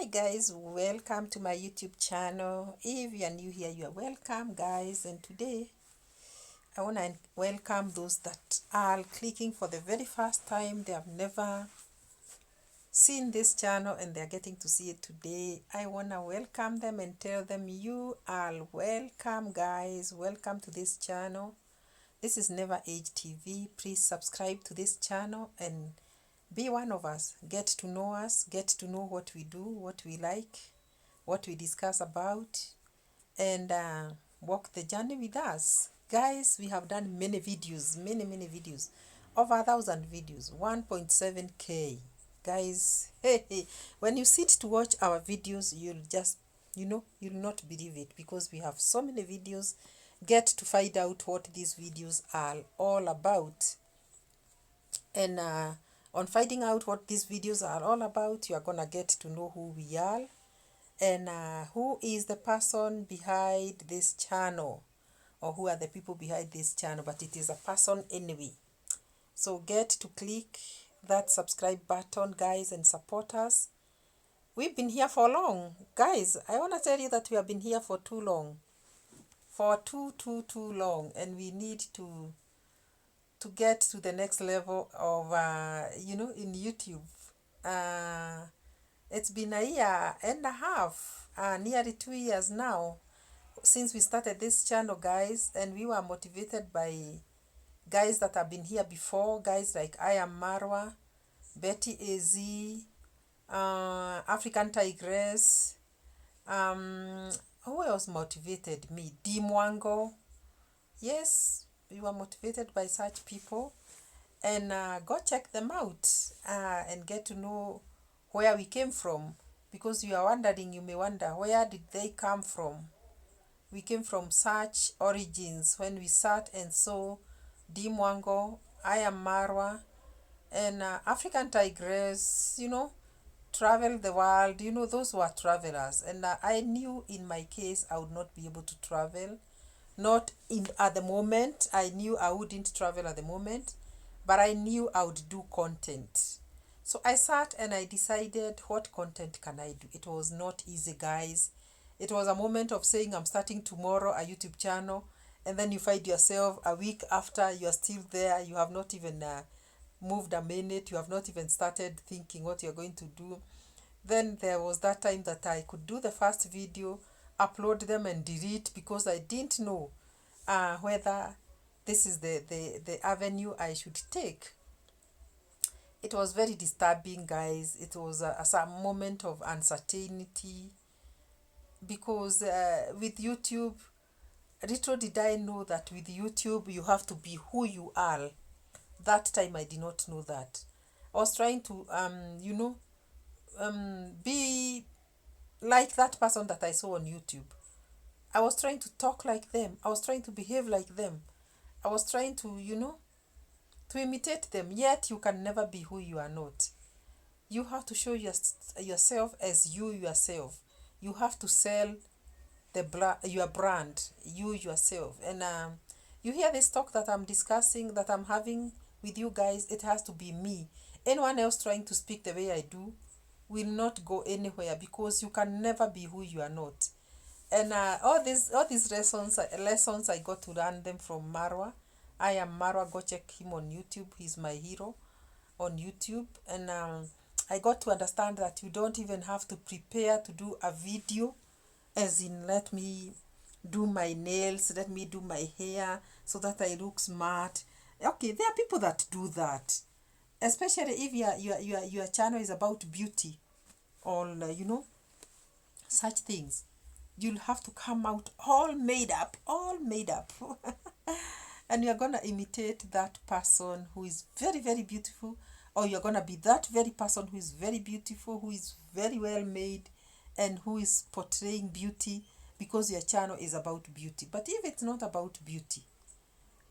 Hi guys, welcome to my YouTube channel. If you are new here, you are welcome guys, and today I want to welcome those that are clicking for the very first time. They have never seen this channel and they are getting to see it today. I want to welcome them and tell them you are welcome guys. Welcome to this channel. This is Never Age TV. Please subscribe to this channel and be one of us. Get to know us, get to know what we do, what we like, what we discuss about, and walk the journey with us. Guys, we have done many videos, many videos, over 1,000 videos, 1.7K. Guys, hey, when you sit to watch our videos, you'll just, you'll not believe it because we have so many videos. Get to find out what these videos are all about. And on finding out what these videos are all about, you are gonna get to know who we are and who is the person behind this channel, or who are the people behind this channel, but it is a person anyway. So get to click that subscribe button guys and support us. We've been here for long guys. I want to tell you that we have been here for too long, for too long, and we need to get to the next level of in YouTube. It's been a year and a half, nearly 2 years now since we started this channel guys, and we were motivated by guys that have been here before, guys like I Am Marwa, Betty AZ, African Tigress, who else motivated me? D Mwango. Yes, we were motivated by such people, and go check them out and get to know where we came from, because you are wondering, you may wonder, where did they come from? We came from such origins when we sat and saw D Mwango, I Am Marwa, and African Tigress, travel the world. Those were travelers, and I knew in my case I would not be able to travel, not in at the moment. I knew I wouldn't travel at the moment, but I knew I would do content. So I sat and I decided, what content can I do? It was not easy guys. It was a moment of saying I'm starting tomorrow a YouTube channel, and then you find yourself a week after you are still there. You have not even moved a minute. You have not even started thinking what you're going to do. Then there was that time that I could do the first video, upload them and delete, because I didn't know whether this is the avenue I should take. It was very disturbing guys. It was a moment of uncertainty, because with YouTube, little did I know that with YouTube you have to be who you are. That time I did not know that. I was trying to be like that person that I saw on YouTube. I was trying to talk like them. I was trying to behave like them. I was trying to, to imitate them. Yet you can never be who you are not. You have to show yourself as you yourself. You have to sell your brand, you yourself. And you hear this talk that I'm discussing, that I'm having with you guys, it has to be me. Anyone else trying to speak the way I do will not go anywhere, because you can never be who you are not. And all these lessons I got to learn them from Marwa. I Am Marwa. Go check him on YouTube. He's my hero on YouTube. And I got to understand that you don't even have to prepare to do a video, as in, let me do my nails, let me do my hair so that I look smart. Okay, there are people that do that, especially if your channel is about beauty or such things. You'll have to come out all made up, and you're gonna imitate that person who is very beautiful, or you're gonna be that very person who is very beautiful, who is very well made, and who is portraying beauty, because your channel is about beauty. But if it's not about beauty,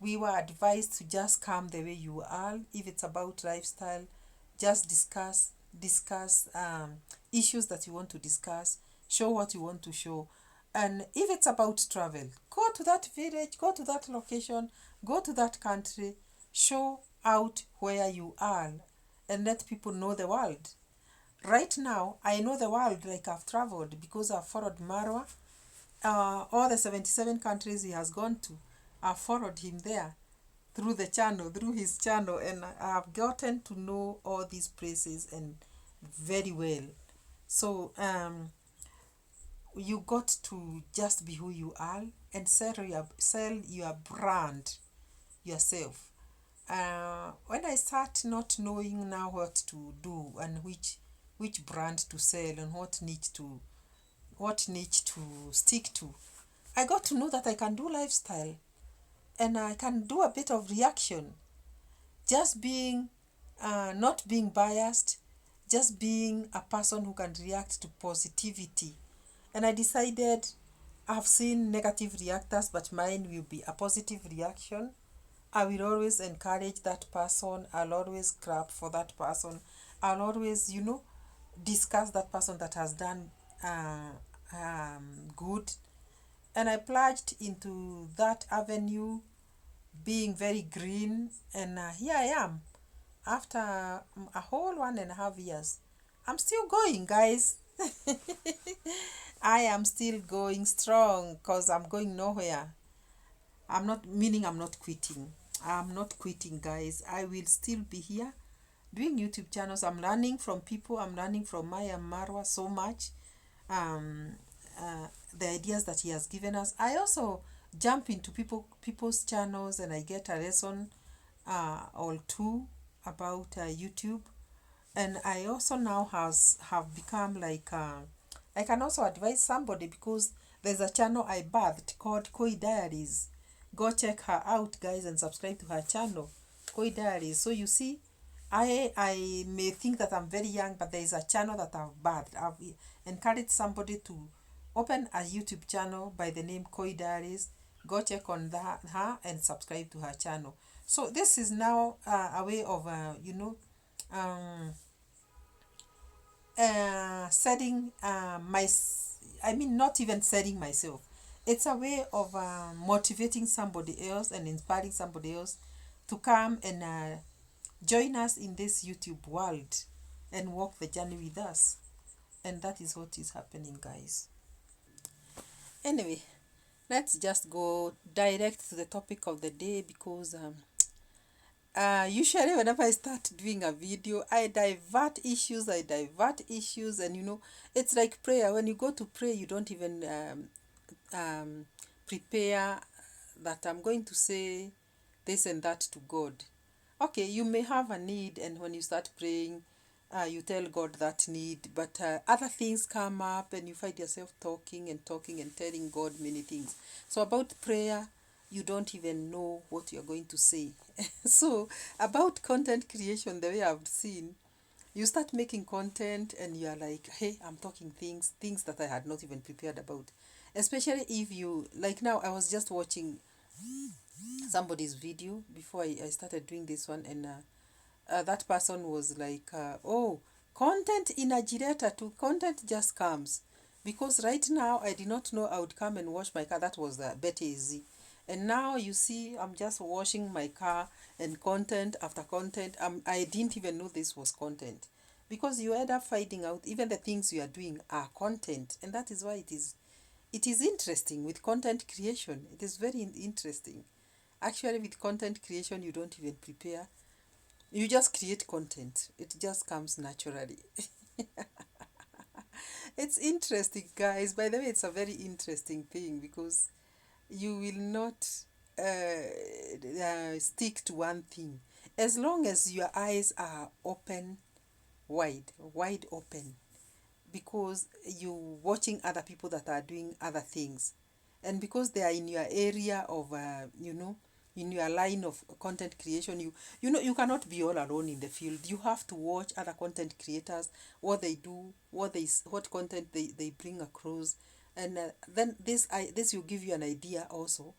we were advised to just come the way you are. If it's about lifestyle, just discuss issues that you want to discuss, show what you want to show. And if it's about travel, go to that village, go to that location, go to that country, show out where you are, and let people know the world. Right now, I know the world like I've traveled because I've followed Marwa. All the 77 countries he has gone to, I've followed him there through the channel, through his channel, and I've gotten to know all these places and very well. So you got to just be who you are and sell your brand yourself. When I start not knowing now what to do and which brand to sell and what niche to stick to, I got to know that I can do lifestyle and I can do a bit of reaction, just being not being biased, just being a person who can react to positivity. And I decided I've seen negative reactors, but mine will be a positive reaction. I will always encourage that person. I'll always clap for that person. I'll always, discuss that person that has done good. And I plunged into that avenue, being very green. And here I am. After a whole 1.5 years, I'm still going, guys. I am still going strong because I'm going nowhere. I'm not meaning I'm not quitting. I'm not quitting, guys. I will still be here doing YouTube channels. I'm learning from people. I'm learning from Maya and Marwa so much. Um, the ideas that he has given us. I also jump into people's channels and I get a lesson or two about YouTube. And I also now have become like I can also advise somebody because there's a channel I birthed called Koi Diaries. Go check her out, guys, and subscribe to her channel, Koi Diaries. So you see, I may think that I'm very young, but there is a channel that I've birthed. I've encouraged somebody to open a YouTube channel by the name Koi Diaries. Go check on her and subscribe to her channel. So this is now a way of um, setting I mean, not even setting myself. It's a way of motivating somebody else and inspiring somebody else to come and join us in this YouTube world and walk the journey with us. And that is what is happening, guys. Anyway, let's just go direct to the topic of the day because usually whenever I start doing a video, I divert issues, and it's like prayer. When you go to pray, you don't even prepare that I'm going to say this and that to God. Okay, you may have a need, and when you start praying, you tell God that need, but other things come up, and you find yourself talking and talking and telling God many things. So about prayer, you don't even know what you're going to say. So about content creation, the way I've seen, you start making content and you are like, hey, I'm talking things that I had not even prepared about. Especially if you, like now, I was just watching somebody's video before I started doing this one, and that person was like, oh, content in a generator too. Content just comes. Because right now, I did not know I would come and wash my car. That was Betty Z. And now you see, I'm just washing my car and content after content. I didn't even know this was content. Because you end up finding out even the things you are doing are content. And that is why it is interesting with content creation. It is very interesting. Actually, with content creation, you don't even prepare. You just create content. It just comes naturally. It's interesting, guys. By the way, it's a very interesting thing because you will not stick to one thing. As long as your eyes are open, wide open, because you watching other people that are doing other things, and because they are in your area of in your line of content creation, you cannot be all alone in the field. You have to watch other content creators, what they do, what content they bring across, and then this will give you an idea also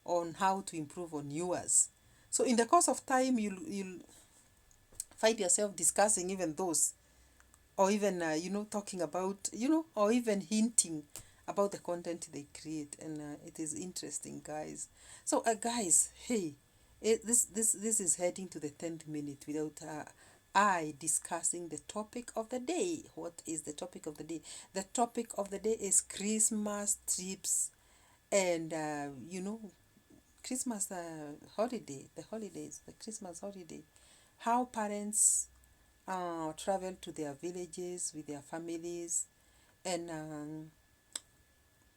on how to improve on yours. So in the course of time, you'll find yourself discussing even those, or even talking about, or even hinting about the content they create, and it is interesting, guys. So guys, hey, this is heading to the 10th minute without I discussing the topic of the day. What is the topic of the day? The topic of the day is Christmas trips and Christmas holiday, the holidays, the Christmas holiday. How parents travel to their villages with their families, and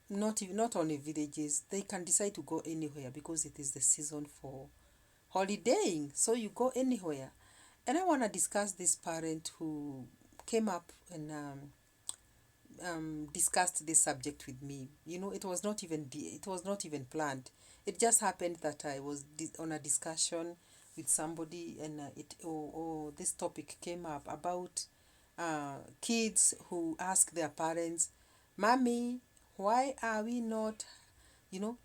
not only villages, they can decide to go anywhere because it is the season for holidaying. So you go anywhere. And I want to discuss this parent who came up and discussed this subject with me. It was not even planned. It just happened that I was on a discussion with somebody, and this topic came up about kids who ask their parents, "Mommy, why are we not, you know,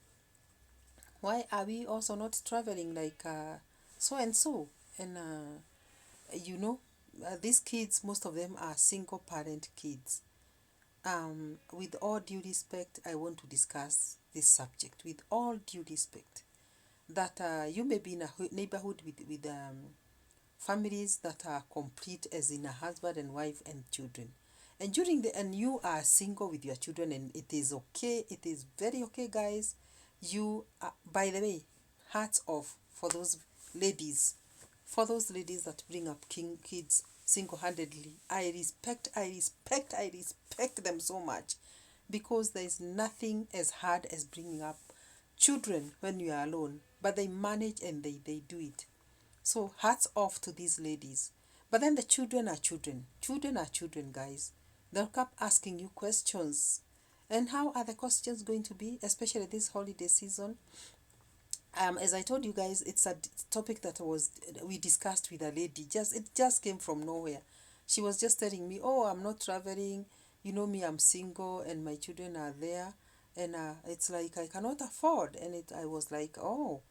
why are we also not traveling like so and so?" And you know, these kids, most of them are single parent kids. With all due respect, I want to discuss this subject with all due respect. That you may be in a neighborhood with families that are complete, as in a husband and wife and children. And you are single with your children, and it is okay. It is very okay, guys. By the way, hats off for those ladies that bring up kids single-handedly. I respect them so much, because there is nothing as hard as bringing up children when you are alone, but they manage and they do it. So hats off to these ladies. But then the children are children. Children are children, guys. They'll keep asking you questions. And how are the questions going to be, especially this holiday season? As I told you guys, it's a topic that we discussed with a lady. It just came from nowhere. She was just telling me, "Oh, I'm not traveling. You know me, I'm single, and my children are there, and it's like I cannot afford." And I was like, "Oh,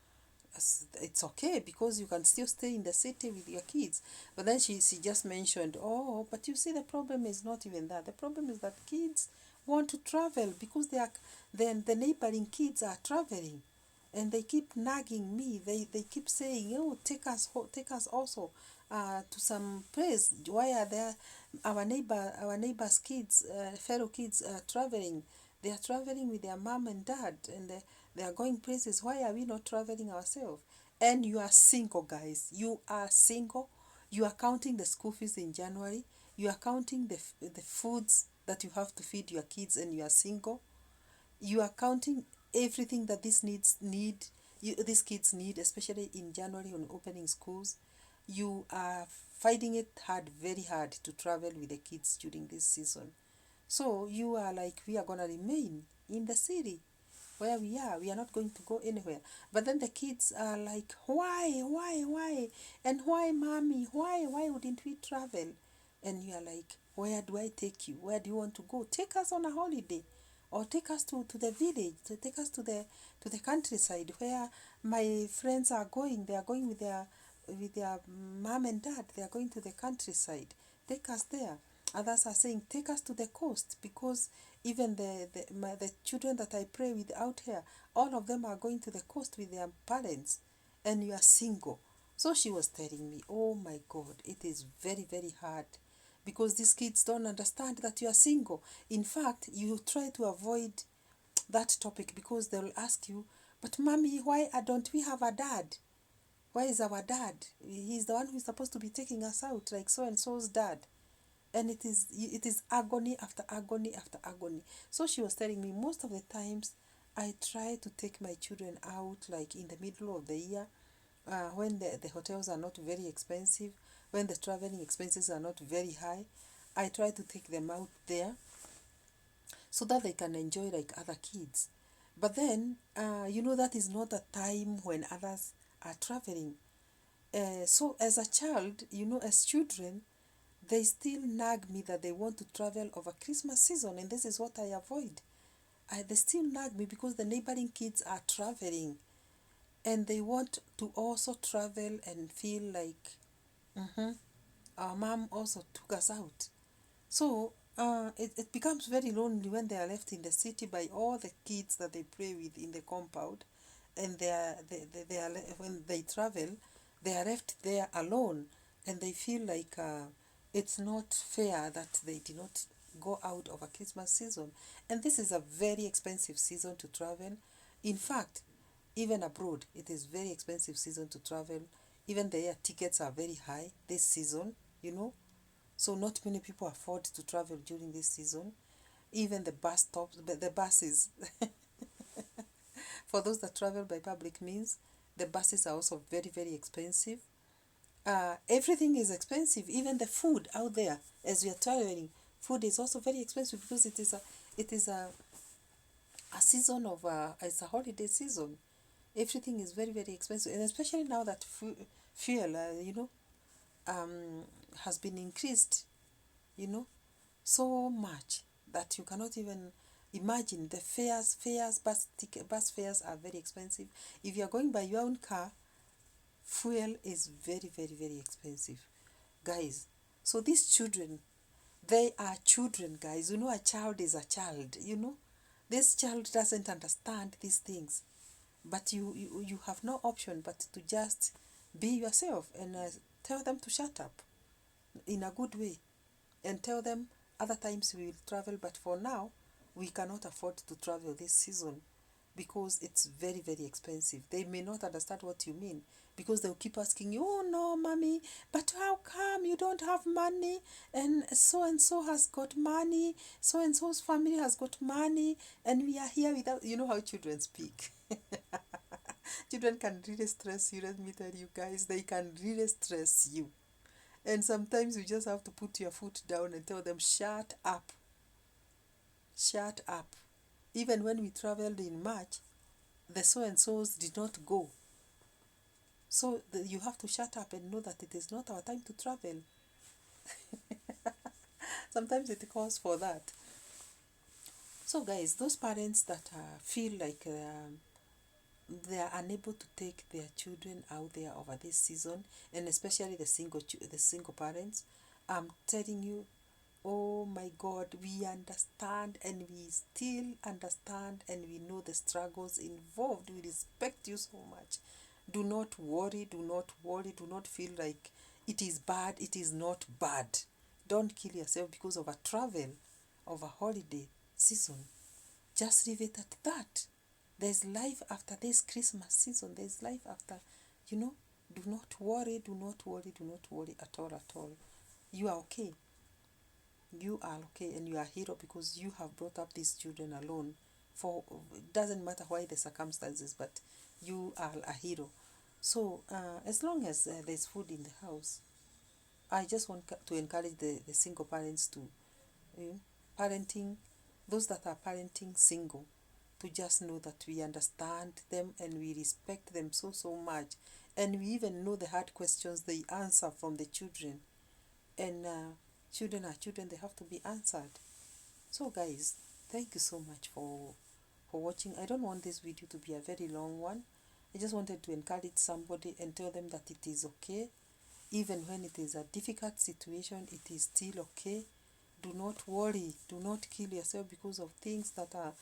it's okay, because you can still stay in the city with your kids." But then she just mentioned, "Oh, but you see, the problem is not even that. The problem is that kids want to travel because then the neighboring kids are traveling, and they keep nagging me. They keep saying, 'Oh, take us also to some place. Why are there our neighbors kids, fellow kids, traveling? They are traveling with their mom and dad, and they are going places. Why are we not traveling ourselves?'" And you are single, guys. You are single. You are counting the school fees in January. You are counting the foods that you have to feed your kids, and you are single. You are counting everything that these kids need, especially in January when opening schools. You are finding it hard, very hard, to travel with the kids during this season. So you are like, "We are gonna remain in the city where we are. We are not going to go anywhere." But then the kids are like, "Why? And why, mommy? Why wouldn't we travel?" And you are like, "Where do I take you? Where do you want to go? Take us on a holiday, or take us to the village, to take us to the countryside where my friends are going. They are going with their mom and dad. They are going to the countryside. Take us there." Others are saying, "Take us to the coast, because even the children that I pray with out here, all of them are going to the coast with their parents, and you are single." So she was telling me, "Oh my God, it is very, very hard, because these kids don't understand that you are single." In fact, you try to avoid that topic, because they'll ask you, "But mommy, why don't we have a dad? Why is our dad? He's the one who's supposed to be taking us out, like so and so's dad." And it is agony after agony after agony. So she was telling me, most of the times I try to take my children out like in the middle of the year, when the hotels are not very expensive, when the traveling expenses are not very high. I try to take them out there so that they can enjoy like other kids. But then, that is not a time when others are traveling. So as a child, as children, they still nag me that they want to travel over Christmas season, and this is what I avoid. They still nag me because the neighboring kids are traveling, and they want to also travel and feel like, our mom also took us out. So it becomes very lonely when they are left in the city by all the kids that they play with in the compound, and when they travel, they are left there alone. and they feel like it's not fair that they did not go out over Christmas season. And this is a very expensive season to travel. In fact, even abroad, it is very expensive season to travel. Even the air tickets are very high this season, you know. So not many people afford to travel during this season. Even the bus stops, the buses, for those that travel by public means, the buses are also very, very expensive. Everything is expensive, even the food out there as we are traveling. Food is also very expensive because it is a season of it's a holiday season. Everything is very, very expensive, and especially now that fuel um has been increased, you know so much that you cannot even imagine. The fares, bus fares are very expensive. If you are going by your own car, fuel is very, very, very expensive, guys. So these children, they are children, guys. A child is a child. This child doesn't understand these things, but you have no option but to just be yourself and tell them to shut up in a good way, and tell them other times we will travel, but for now we cannot afford to travel this season because it's very, very expensive. They may not understand what you mean because they'll keep asking you, oh no, mommy, but how come you don't have money? And so has got money, so and so's family has got money, and we are here without. You know how children speak. Children can really stress you. Let me tell you guys, they can really stress you. And sometimes you just have to put your foot down and tell them, shut up, shut up. Even when we traveled in March, the so and so's did not go. So you have to shut up and know that it is not our time to travel. Sometimes it calls for that. So, guys, those parents that feel like they are unable to take their children out there over this season, and especially the single parents, I'm telling you, oh my God, we understand, and we still understand, and we know the struggles involved. We respect you so much. Do not worry, do not worry, do not feel like it is bad. It is not bad. Don't kill yourself because of a travel, of a holiday season. Just leave it at that. There's life after this Christmas season. There's life after, you know. Do not worry, do not worry, do not worry at all, at all. You are okay. You are okay, and you are a hero because you have brought up these children alone. For it doesn't matter why the circumstances, but you are a hero. So as long as there's food in the house, I just want to encourage the single parents to parenting, those that are parenting single, to just know that we understand them and we respect them so, so much, and we even know the hard questions they answer from the children. And children are children, they have to be answered. So guys, thank you so much for watching. I don't want this video to be a very long one. I just wanted to encourage somebody and tell them that it is okay. Even when it is a difficult situation, it is still okay. Do not worry. Do not kill yourself because of things that are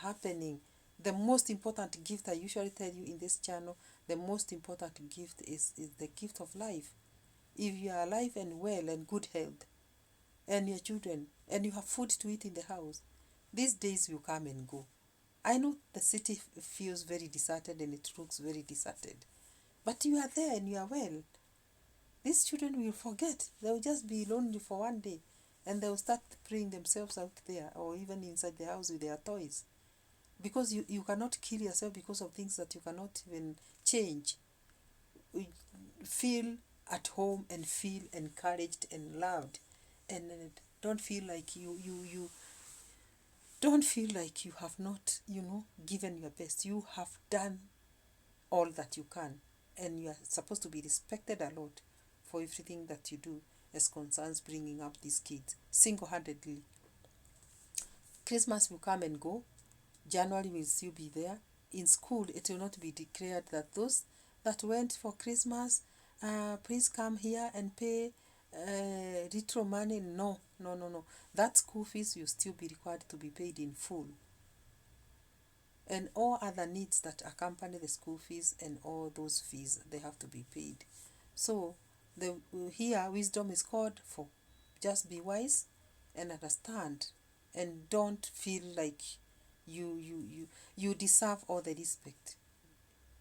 happening. The most important gift, I usually tell you in this channel, the most important gift is the gift of life. If you are alive and well and good health, and your children, and you have food to eat in the house, these days will come and go. I know the city feels very deserted and it looks very deserted, but you are there and you are well. These children will forget. They will just be lonely for one day, and they will start playing themselves out there or even inside the house with their toys. Because you cannot kill yourself because of things that you cannot even change. Feel at home and feel encouraged and loved, and don't feel like you don't feel like you have not given your best. You have done all that you can, and you are supposed to be respected a lot for everything that you do as concerns bringing up these kids single-handedly. Christmas will come and go. January will still be there. In school, it will not be declared that those that went for Christmas, please come here and pay retro money. No, no, no, no. That school fees will still be required to be paid in full. And all other needs that accompany the school fees and all those fees, they have to be paid. So The here wisdom is called for. Just be wise and understand, and don't feel like you deserve all the respect.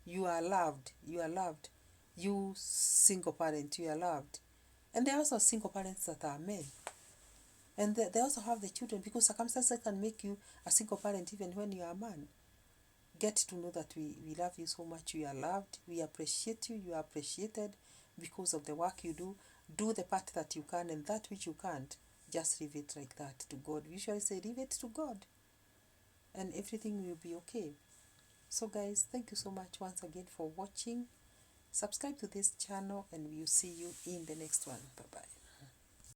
You are loved. You are loved. You single parent, you are loved. And there are also single parents that are men. And they also have the children, because circumstances can make you a single parent even when you are a man. Get to know that we love you so much. You are loved. We appreciate you. You are appreciated because of the work you do. Do the part that you can, and that which you can't, just leave it like that to God. We usually say leave it to God, and everything will be okay. So guys, thank you so much once again for watching. Subscribe to this channel, and we'll see you in the next one. Bye bye.